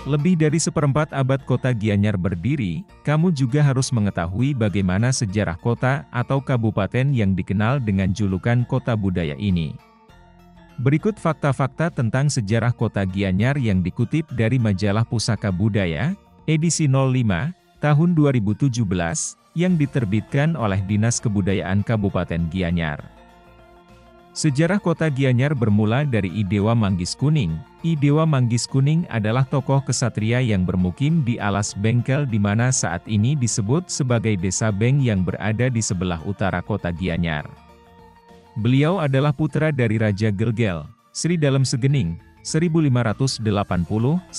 Lebih dari seperempat abad kota Gianyar berdiri, kamu juga harus mengetahui bagaimana sejarah kota atau kabupaten yang dikenal dengan julukan kota budaya ini. Berikut fakta-fakta tentang sejarah kota Gianyar yang dikutip dari majalah Pusaka Budaya, edisi 05, tahun 2017, yang diterbitkan oleh Dinas Kebudayaan Kabupaten Gianyar. Sejarah kota Gianyar bermula dari I Dewa Manggis Kuning. I Dewa Manggis Kuning adalah tokoh kesatria yang bermukim di Alas Bengkel di mana saat ini disebut sebagai Desa Beng yang berada di sebelah utara kota Gianyar. Beliau adalah putra dari Raja Gelgel, Sri Dalem Segening, 1580-1630,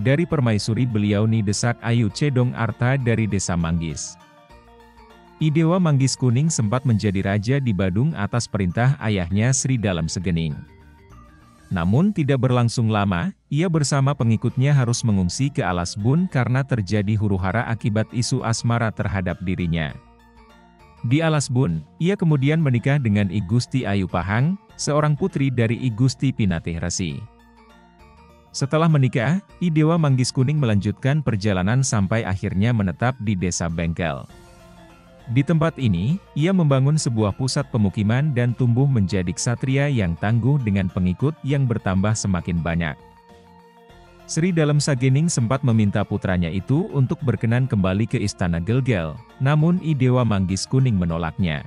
dari permaisuri beliau Ni Desak Ayu Cedong Arta dari Desa Manggis. I Dewa Manggis Kuning sempat menjadi raja di Badung atas perintah ayahnya Sri Dalem Segening. Namun tidak berlangsung lama, ia bersama pengikutnya harus mengungsi ke Alas Bun karena terjadi huru-hara akibat isu asmara terhadap dirinya. Di Alas Bun, ia kemudian menikah dengan I Gusti Ayu Pahang, seorang putri dari I Gusti Pinatih Resi. Setelah menikah, I Dewa Manggis Kuning melanjutkan perjalanan sampai akhirnya menetap di Desa Bengkel. Di tempat ini, ia membangun sebuah pusat pemukiman dan tumbuh menjadi ksatria yang tangguh dengan pengikut yang bertambah semakin banyak. Sri Dalem Sagening sempat meminta putranya itu untuk berkenan kembali ke Istana Gelgel, namun I Dewa Manggis Kuning menolaknya.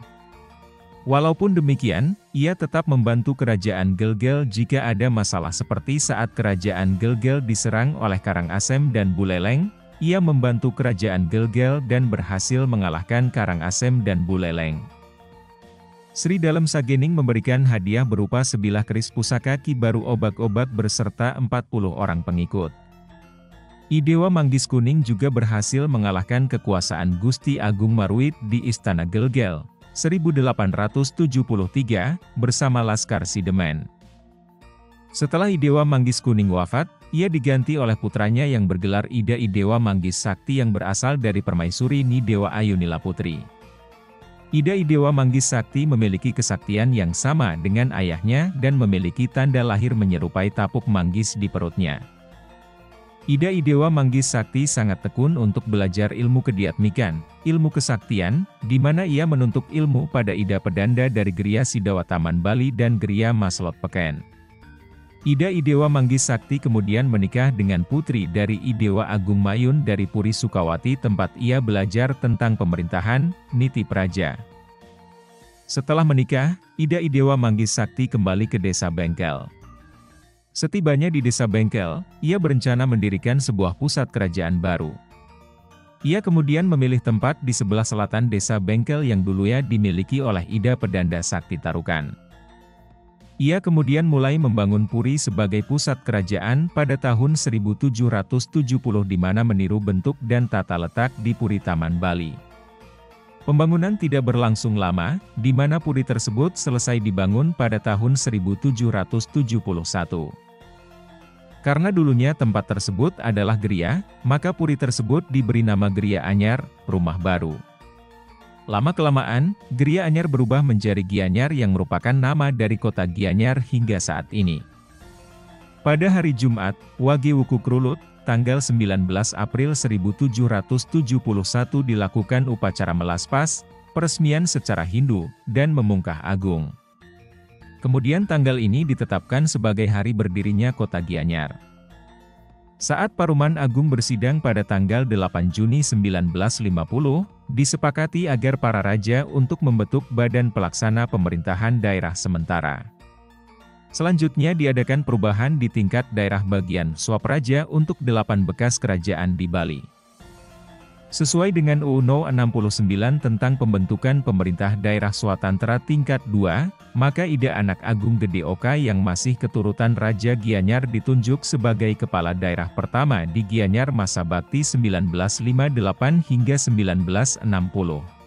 Walaupun demikian, ia tetap membantu kerajaan Gelgel jika ada masalah seperti saat kerajaan Gelgel diserang oleh Karangasem dan Buleleng. Ia membantu kerajaan Gelgel dan berhasil mengalahkan Karangasem dan Buleleng. Sri Dalem Sagening memberikan hadiah berupa sebilah keris pusaka Ki Baru Obak-Obak beserta 40 orang pengikut. I Dewa Manggis Kuning juga berhasil mengalahkan kekuasaan Gusti Agung Marwit di Istana Gelgel, 1873, bersama Laskar Sidemen. Setelah I Dewa Manggis Kuning wafat, ia diganti oleh putranya yang bergelar Ida I Dewa Manggis Sakti yang berasal dari permaisuri Ni Dewa Ayunila Putri. Ida I Dewa Manggis Sakti memiliki kesaktian yang sama dengan ayahnya dan memiliki tanda lahir menyerupai tapuk manggis di perutnya. Ida I Dewa Manggis Sakti sangat tekun untuk belajar ilmu kediatmikan, ilmu kesaktian, di mana ia menuntut ilmu pada Ida Pedanda dari Geria Sidawa Taman Bali dan Geria Maslot Peken. Ida I Dewa Manggis Sakti kemudian menikah dengan putri dari I Dewa Agung Mayun dari Puri Sukawati tempat ia belajar tentang pemerintahan, niti praja. Setelah menikah, Ida I Dewa Manggis Sakti kembali ke Desa Bengkel. Setibanya di Desa Bengkel, ia berencana mendirikan sebuah pusat kerajaan baru. Ia kemudian memilih tempat di sebelah selatan Desa Bengkel yang dulunya dimiliki oleh Ida Pedanda Sakti Tarukan. Ia kemudian mulai membangun Puri sebagai pusat kerajaan pada tahun 1770 di mana meniru bentuk dan tata letak di Puri Taman Bali. Pembangunan tidak berlangsung lama, di mana Puri tersebut selesai dibangun pada tahun 1771. Karena dulunya tempat tersebut adalah geria, maka Puri tersebut diberi nama Geria Anyar, rumah baru. Lama-kelamaan, Geria Anyar berubah menjadi Gianyar yang merupakan nama dari kota Gianyar hingga saat ini. Pada hari Jumat, Wage Wuku Krulut, tanggal 19 April 1771 dilakukan upacara melaspas, peresmian secara Hindu, dan memungkah agung. Kemudian tanggal ini ditetapkan sebagai hari berdirinya kota Gianyar. Saat Paruman Agung bersidang pada tanggal 8 Juni 1950, disepakati agar para raja untuk membentuk Badan Pelaksana Pemerintahan Daerah Sementara. Selanjutnya diadakan perubahan di tingkat daerah bagian Swapraja untuk 8 bekas kerajaan di Bali. Sesuai dengan UU No. 69 tentang pembentukan pemerintah daerah Swatantra tingkat 2, maka Ida Anak Agung Gede Oka yang masih keturutan Raja Gianyar ditunjuk sebagai kepala daerah pertama di Gianyar masa bakti 1958 hingga 1960.